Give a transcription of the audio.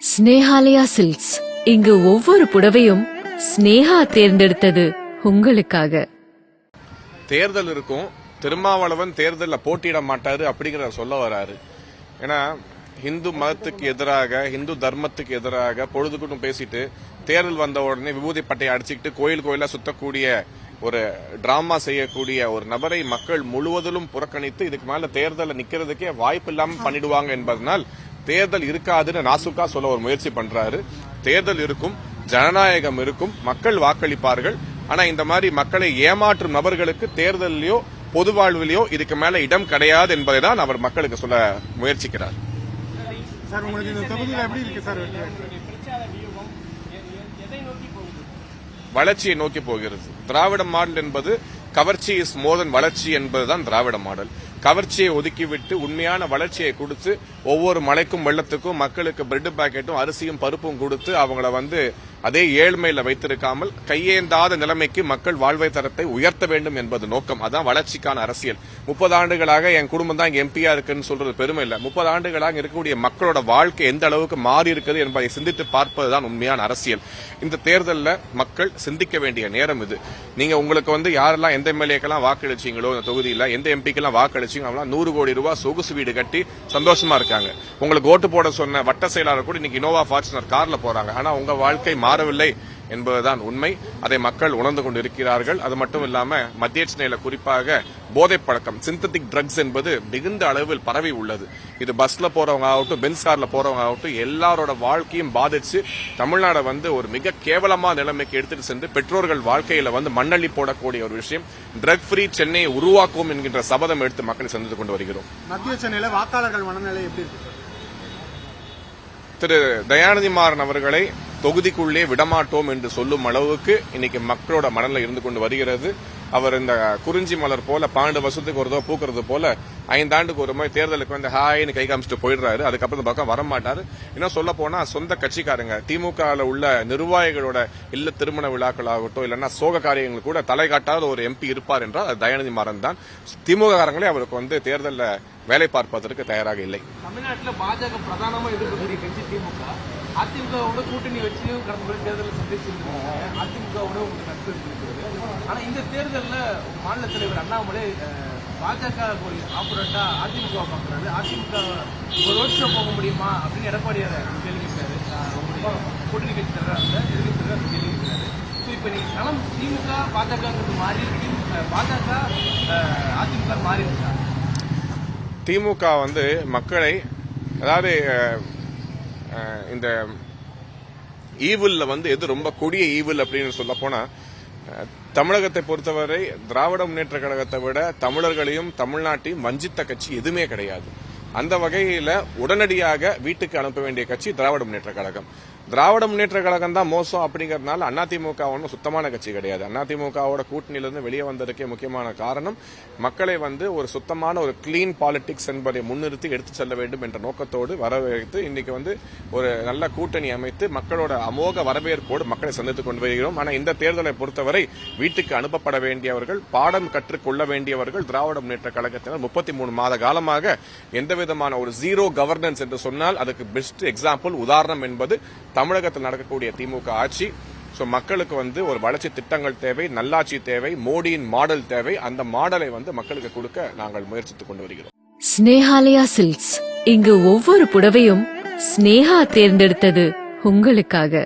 Snehalaya silks. இங்கு ஒவ்வொரு புடவையும் ஸ்னேஹா தேர்ந்தெடுத்தது உங்களுக்காக. தேர்தல் இருக்கும், திருமாவளவன் தேர்தலில் போட்டியிட மாட்டாரு அப்படிங்கிற சொல்ல வராரு. ஏன்னா இந்து மதத்துக்கு எதிராக, இந்து தர்மத்துக்கு எதிராக பொழுதுக்கும் பேசிட்டு தேர்தல் வந்த உடனே விபூதி பட்டையை அடிச்சுக்கிட்டு கோயில் கோயிலா சுத்தக்கூடிய ஒரு டிராமா செய்யக்கூடிய ஒரு நபரை மக்கள் முழுவதிலும் புறக்கணித்து இதுக்கு மேல தேர்தலில் நிக்கிறதுக்கே வாய்ப்பு இல்லாம பண்ணிடுவாங்க என்பதனால் தேர்தல் இருக்காதுன்னு நாசுக்கா சொல்ல ஒரு முயற்சி பண்றாரு. தேர்தல் இருக்கும், ஜனநாயகம் இருக்கும், மக்கள் வாக்களிப்பார்கள். ஆனா இந்த மாதிரி மக்களை ஏமாற்றும் நபர்களுக்கு தேர்தலிலோ பொது வாழ்விலையோ இதுக்கு மேல இடம் கிடையாது என்பதை தான் அவர் மக்களுக்கு சொல்ல முயற்சிக்கிறார். வளர்ச்சியை நோக்கி போகிறது. திராவிட மாடல் என்பது கவர்ச்சி இஸ் மோர் தென் வளர்ச்சி என்பதுதான் திராவிட மாடல். கவர்ச்சியை ஒதுக்கிவிட்டு உண்மையான வளர்ச்சியை கொடுத்து ஒவ்வொரு மழைக்கும் வெள்ளத்துக்கும் மக்களுக்கு பிரெட் பாக்கெட்டும் அரிசியும் பருப்பும் கொடுத்து அவங்கள அதே ஏழ்மையில வைத்திருக்காமல் கையேந்தாத நிலைமைக்கு மக்கள் வாழ்வை தரத்தை உயர்த்த வேண்டும் என்பது நோக்கம். அதான் வளர்ச்சிக்கான அரசியல். 30 ஆண்டுகளாக என் குடும்பம் தான் இங்க எம்பியா இருக்குன்னு சொல்றது பெருமை இல்ல. 30 ஆண்டுகளாக இருக்கக்கூடிய மக்களோட வாழ்க்கை எந்த அளவுக்கு மாறி இருக்குது என்பதை சிந்தித்து பார்ப்பதுதான் உண்மையான அரசியல். இந்த தேர்தலில் மக்கள் சிந்திக்க வேண்டிய நேரம் இது. நீங்க உங்களுக்கு யாரெல்லாம் எந்த எம்எல்ஏக்கெல்லாம் வாக்களிச்சீங்களோ, இந்த தொகுதியில் எந்த எம்பிக்கெல்லாம் வாக்களிச்சீங்க, 100 கோடி ரூபாய் சொகுசு வீடு கட்டி சந்தோஷமா இருக்காங்க. உங்களுக்கு ஓட்டு போட சொன்ன வட்ட செயலாளர் கூட இன்னைக்கு இனோவா ஃபார்ச்சுனர் கார்ல போறாங்க. ஆனா உங்க வாழ்க்கை மாறவில்லை என்பதுதான் உண்மை. அதை மக்கள் உணர்ந்து கொண்டு இருக்கிறார்கள். அது மட்டும் இல்லாம மத்திய சென்னையில குறிப்பாக போதை பழக்கம், சிந்தட்டிக் ட்ரக்ஸ் என்பது மிகுந்த அளவில் பரவி உள்ளது. இது பஸ்ல போறவங்க ஆகட்டும், பென்ஸ் கார்ல போறவங்க ஆகட்டும், எல்லாரோட வாழ்க்கையும் பாதிச்சு தமிழ்நாடு ஒரு மிக கேவலமான நிலைமைக்கு எடுத்துட்டு சென்று பெற்றோர்கள் வாழ்க்கையில மண்ணள்ளி போடக்கூடிய ஒரு விஷயம். ட்ரக் ஃப்ரீ சென்னையை உருவாக்குவோம் என்கின்ற சபதம் எடுத்து மக்களை சந்தித்து கொண்டு வருகிறோம். மத்திய சென்னையில வாக்காளர்கள் மனநிலை எப்படி இருக்கு? திரு தயாநிதி மாறன் அவர்களை தொகுதிக்குள்ளே விடமாட்டோம் என்று சொல்லும் அளவுக்கு இன்னைக்கு மக்களோட மனநிலை இருந்து கொண்டு வருகிறது. அவர் இந்த குறிஞ்சி மலர் போல 12 வருஷத்துக்கு ஒரு தடவை பூக்கிறது போல 5 ஆண்டுக்கு ஒரு மாதிரி தேர்தலுக்கு ஹாய்னு கை காமிச்சிட்டு போயிடுறாரு. அதுக்கப்புறம் பக்கம் வரமாட்டாரு. இன்னும் சொல்ல போனா சொந்த கட்சிக்காரங்க திமுக உள்ள நிர்வாகிகளோட இல்ல திருமண விழாக்கள் ஆகட்டும், இல்லைன்னா சோக காரியங்கள் கூட தலை காட்டாத ஒரு எம்பி இருப்பார் என்றால் அது தயாநிதி மாறன் தான். திமுக காரங்களே அவருக்கு தேர்தலில் வேலை பார்ப்பதற்கு தயாராக இல்லை. தமிழ்நாட்டில் பாஜக பிரதானமா எதிர்க்கக்கூடிய கட்சி திமுக. அதிமுகவோட கூட்டணி வச்சு கடந்த முறை தேர்தலில் சந்திச்சிருக்காங்க. அதிமுகவோட உங்களுக்கு நட்பு இருக்கிறது. ஆனா இந்த தேர்தலில் மாநில தலைவர் அண்ணாமலை பாஜக ஆப்பரேட்டா அதிமுக பாக்குறாரு. அதிமுக ஒரு ரோட் ஷோ போக முடியுமா அப்படின்னு எடப்பாடியார் கேள்வி கேட்கிறாரு. கூட்டணி கட்சி தலைவர் கேள்வி கேட்கிறாரு. இப்ப நீ களம் திமுக பாஜக மாறி பாஜக அதிமுக மாறி இருக்கா? திமுக மக்களை, அதாவது இந்த ஈவில் எது ரொம்ப கொடிய ஈவில் அப்படின்னு சொல்ல போனா, தமிழகத்தை பொறுத்தவரை திராவிட முன்னேற்ற கழகத்தை விட தமிழர்களையும் தமிழ்நாட்டையும் வஞ்சித்த கட்சி எதுவுமே கிடையாது. அந்த வகையில உடனடியாக வீட்டுக்கு அனுப்ப வேண்டிய கட்சி திராவிட முன்னேற்ற கழகம். திராவிட முன்னேற்ற கழகம் தான் மோசம் அப்படிங்கறதுனால அதிமுக ஒன்றும் சுத்தமான கட்சி கிடையாது. அதிமுகவோட கூட்டணியிலிருந்து வெளியே வந்ததுக்கே முக்கியமான காரணம் மக்களை ஒரு சுத்தமான ஒரு கிளீன் பாலிடிக்ஸ் என்பதை முன்னிறுத்தி எடுத்து செல்ல வேண்டும் என்ற நோக்கத்தோடு வரவேற்று இன்னைக்கு ஒரு நல்ல கூட்டணி அமைத்து மக்களோட அமோக வரவேற்போடு மக்களை சந்தித்துக் கொண்டு வருகிறோம். ஆனால் இந்த தேர்தலை பொறுத்தவரை வீட்டுக்கு அனுப்பப்பட வேண்டியவர்கள், பாடம் கற்றுக்கொள்ள வேண்டியவர்கள் திராவிட முன்னேற்ற கழகத்தினர் 33 மாத காலமாக எந்த விதமான ஒரு ஜீரோ கவர்னன்ஸ் என்று சொன்னால் அதுக்கு பெஸ்ட் எக்ஸாம்பிள், உதாரணம் என்பது தமிழகத்தில் நடக்கக்கூடிய திமுக ஆட்சி. மக்களுக்கு ஒரு வளர்ச்சி திட்டங்கள் தேவை, நல்லாட்சி தேவை, மோடியின் மாடல் தேவை. அந்த மாடலை மக்களுக்கு கொடுக்க நாங்கள் முயற்சித்துக் கொண்டு வருகிறோம். ஸ்னேஹாலயா சில்க்ஸ். இங்கு ஒவ்வொரு புடவையும் ஸ்னேஹா தேர்ந்தெடுத்தது உங்களுக்காக.